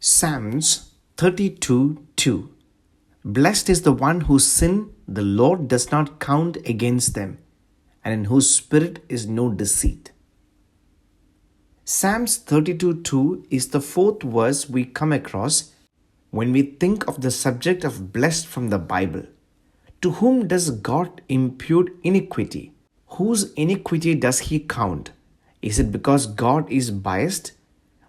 Psalms 32:2. Blessed is the one whose sin the Lord does not count against them, and in whose spirit is no deceit. Psalms 32:2 is the fourth verse we come across when we think of the subject of blessed from the Bible. To whom does God impute iniquity? Whose iniquity does he count? Is it because God is biased?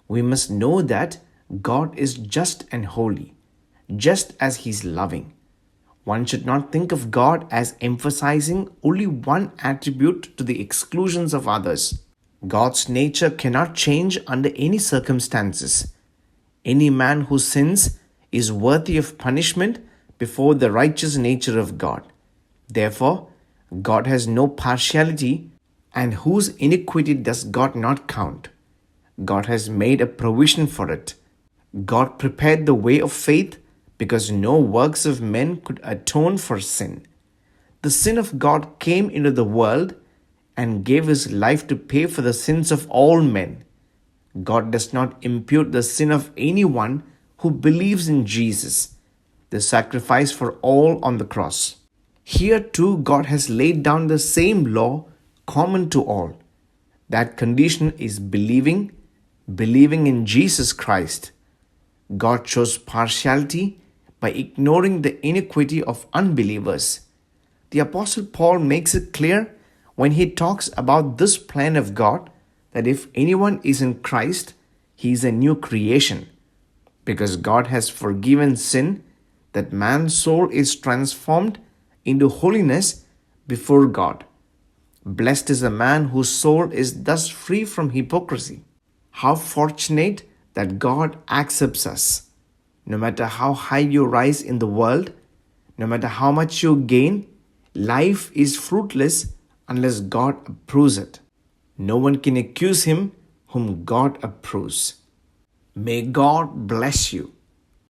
We must know that God is just and holy, just as he is loving. One should not think of God as emphasizing only one attribute to the exclusions of others. God's nature cannot change under any circumstances. Any man who sins is worthy of punishment before the righteous nature of God. Therefore, God has no partiality, and whose iniquity does God not count? God has made a provision for it. God prepared the way of faith because no works of men could atone for sin. The Son of God came into the world and gave his life to pay for the sins of all men. God does not impute the sin of anyone who believes in Jesus, the sacrifice for all on the cross. Here too, God has laid down the same law common to all. That condition is believing in Jesus Christ. God shows partiality by ignoring the iniquity of unbelievers. The Apostle Paul makes it clear when he talks about this plan of God that if anyone is in Christ, he is a new creation. Because God has forgiven sin, that man's soul is transformed into holiness before God. Blessed is the man whose soul is thus free from hypocrisy. How fortunate that God accepts us. No matter how high you rise in the world, no matter how much you gain, life is fruitless unless God approves it. No one can accuse him whom God approves. May God bless you.